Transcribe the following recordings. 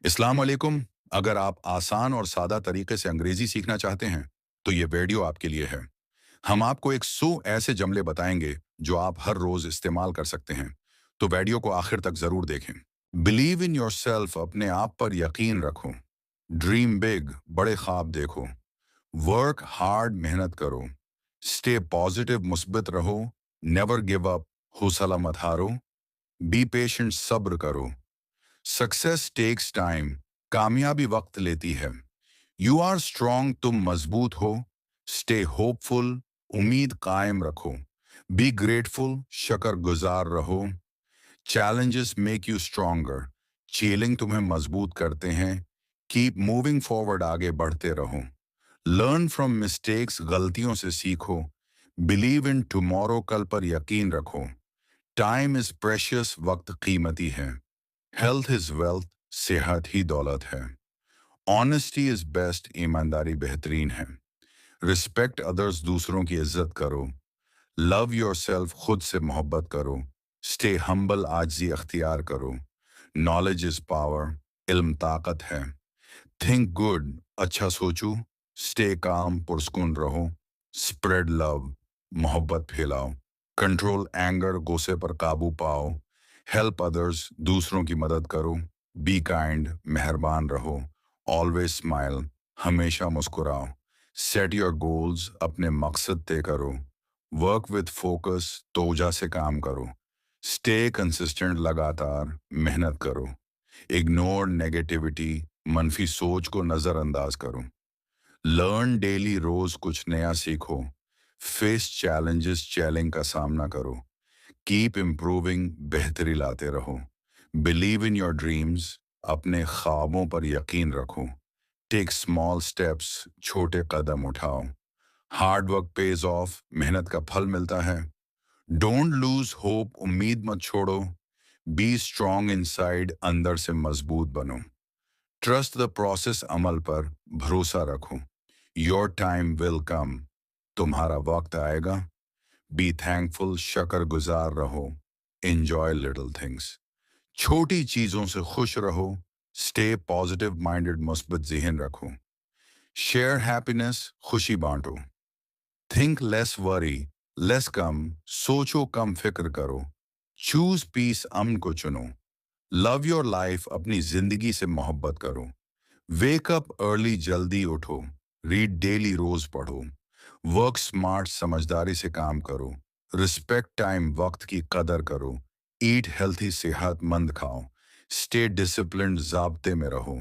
अस्सलाम वालेकुम। अगर आप आसान और सादा तरीके से अंग्रेजी सीखना चाहते हैं तो ये वीडियो आपके लिए है। हम आपको 100 ऐसे जमले बताएंगे जो आप हर रोज इस्तेमाल कर सकते हैं, तो वीडियो को आखिर तक जरूर देखें। बिलीव इन योरसेल्फ, अपने आप पर यकीन रखो। ड्रीम बिग, बड़े ख्वाब देखो। वर्क हार्ड, मेहनत करो। स्टे पॉजिटिव, मुस्बित रहो। नेवर गिव अप, हौसला मत हारो। बी पेशेंट, सब्र करो। सक्सेस टेक्स टाइम, कामयाबी वक्त लेती है। यू आर स्ट्रांग, तुम मजबूत हो। स्टे होपफुल, उम्मीद कायम रखो। बी ग्रेटफुल, शकर गुजार रहो। Challenges make you stronger, challenge तुम्हें मजबूत करते हैं। कीप मूविंग फॉरवर्ड, आगे बढ़ते रहो। लर्न फ्रॉम मिस्टेक्स, गलतियों से सीखो। बिलीव इन टुमारो, कल पर यकीन रखो। टाइम इज प्रेशियस, वक्त कीमती है। हेल्थ इज वेल्थ, सेहत ही दौलत है। ऑनेस्टी इज बेस्ट, ईमानदारी बेहतरीन है। रिस्पेक्ट अदर्स, दूसरों की इज्जत करो। लव योर सेल्फ, खुद से मोहब्बत करो। स्टे हम्बल, आजिज़ी अख्तियार करो। नॉलेज इज पावर, इल्म ताकत है। थिंक गुड, अच्छा सोचो। स्टे काम, पुरस्कुन रहो। स्प्रेड लव, मोहब्बत फैलाओ। कंट्रोल एंगर, गुस्से पर काबू पाओ। हेल्प अदर्स, दूसरों की मदद करो। बी काइंड, मेहरबान रहो। ऑलवेज स्माइल, हमेशा मुस्कुराओ। सेट योर गोल्स, अपने मकसद तय करो। वर्क विद फोकस, तोजा से काम करो। स्टे कंसिस्टेंट, लगातार मेहनत करो। इग्नोर नेगेटिविटी, मनफी सोच को नज़रअंदाज करो। लर्न डेली, रोज कुछ नया सीखो। फेस चैलेंजेस, चैलेंज का सामना करो। कीप इम्प्रूविंग, बेहतरी लाते रहो। बिलीव इन योर ड्रीम्स, अपने ख्वाबों पर यकीन रखो। टेक स्मॉल स्टेप्स, छोटे कदम उठाओ। हार्ड वर्क पेज ऑफ, मेहनत का फल मिलता है। डोंट लूज होप, उम्मीद मत छोड़ो। बी स्ट्रॉन्ग इनसाइड, अंदर से मजबूत बनो। ट्रस्ट द प्रोसेस, अमल पर भरोसा रखो। योर टाइम विल कम, तुम्हारा वक्त आएगा। बी थैंकफुल, शकर गुजार रहो। एंजॉय लिटिल थिंग्स, छोटी चीजों से खुश रहो। स्टे पॉजिटिव माइंडेड, मुस्बत जहन रखो। शेयर हैप्पीनेस, खुशी बांटो। थिंक लेस वरी, लेस कम, सोचो कम फिक्र करो। चूज पीस, अमन को चुनो। लव योर लाइफ, अपनी जिंदगी से मोहब्बत करो। वेक अप अर्ली, जल्दी उठो। रीड डेली, रोज पढ़ो। वर्क स्मार्ट, समझदारी से काम करो। रिस्पेक्ट टाइम, वक्त की कदर करो। ईट हेल्थी, सेहतमंद खाओ। स्टे डिसिप्लिन, जाब्ते में रहो।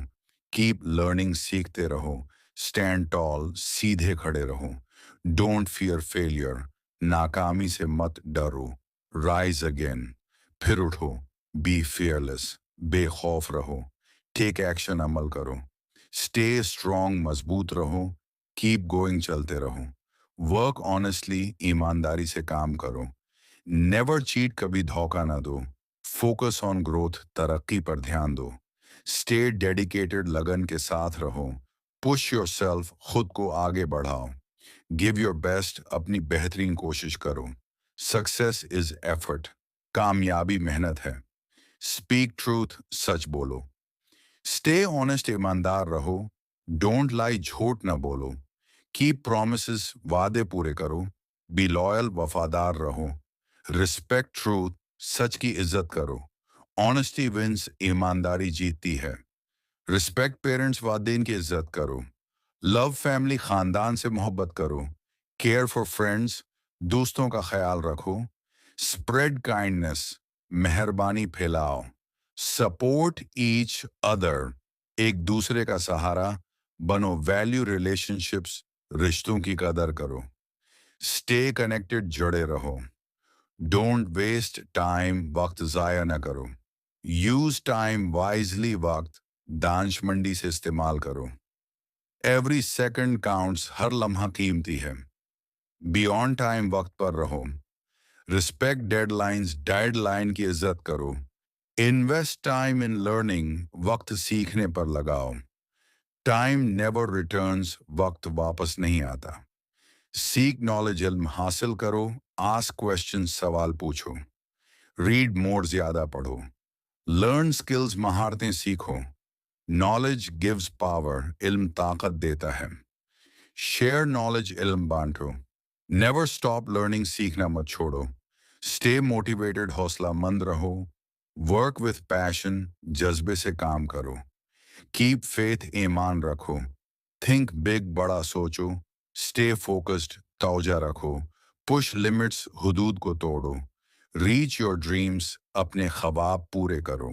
कीप लर्निंग, सीखते रहो। स्टैंड टॉल, सीधे खड़े रहो। डोंट फियर फेलियर, नाकामी से मत डरो। राइज अगेन, फिर उठो। बी फियरलेस, बेखौफ रहो। टेक एक्शन, अमल करो। स्टे स्ट्रॉन्ग, मजबूत रहो। कीप गोइंग, चलते रहो। वर्क ऑनेस्टली, ईमानदारी से काम करो। नेवर चीट, कभी धोखा ना दो। फोकस ऑन ग्रोथ, तरक्की पर ध्यान दो। स्टे डेडिकेटेड, लगन के साथ रहो। पुश योरसेल्फ, खुद को आगे बढ़ाओ। गिव योर बेस्ट, अपनी बेहतरीन कोशिश करो। सक्सेस इज एफर्ट, कामयाबी मेहनत है। स्पीक ट्रूथ, सच बोलो। स्टे ऑनेस्ट, ईमानदार रहो। डोंट लाई, झूठ ना बोलो। कीप प्रोमिसेस, वादे पूरे करो। बी लॉयल, वफादार रहो। रिस्पेक्ट ट्रूथ, सच की इज्जत करो। ऑनेस्टी विंस, ईमानदारी जीतती है। रिस्पेक्ट पेरेंट्स, वालिदैन की इज्जत करो। लव फैमिली, खानदान से मोहब्बत करो। केयर फॉर फ्रेंड्स, दोस्तों का ख्याल रखो। स्प्रेड काइंडनेस, मेहरबानी फैलाओ। सपोर्ट ईच अदर, एक दूसरे का सहारा बनो। वैल्यू रिलेशनशिप्स, रिश्तों की कदर करो। स्टे कनेक्टेड, जुड़े रहो। डोंट वेस्ट टाइम, वक्त ज़ाया न करो। यूज टाइम वाइजली, वक्त दानशमंदी से इस्तेमाल करो। एवरी सेकंड काउंट्स, हर लम्हा कीमती है। बियॉन्ड टाइम, वक्त पर रहो। रिस्पेक्ट डेडलाइंस, डेडलाइन की इज्जत करो। इन्वेस्ट टाइम इन लर्निंग, वक्त सीखने पर लगाओ। टाइम नेवर रिटर्न्स, वक्त वापस नहीं आता। सीक नॉलेज, इल्म हासिल करो। आस्क क्वेश्चन, सवाल पूछो। रीड मोर, ज्यादा पढ़ो। लर्न स्किल्स, महारतें सीखो। Knowledge gives power. علم طاقت دیتا ہے. شیئر نالج علم بانٹو. نیور اسٹاپ لرننگ سیکھنا مت چھوڑو. اسٹے موٹیویٹڈ حوصلہ مند رہو. ورک وتھ پیشن جذبے سے کام کرو. کیپ فیتھ ایمان رکھو. تھنک بگ بڑا سوچو. اسٹے فوکسڈ توجہ رکھو. پش لمٹس حدود کو توڑو. ریچ یور ڈریمز اپنے خواب پورے کرو.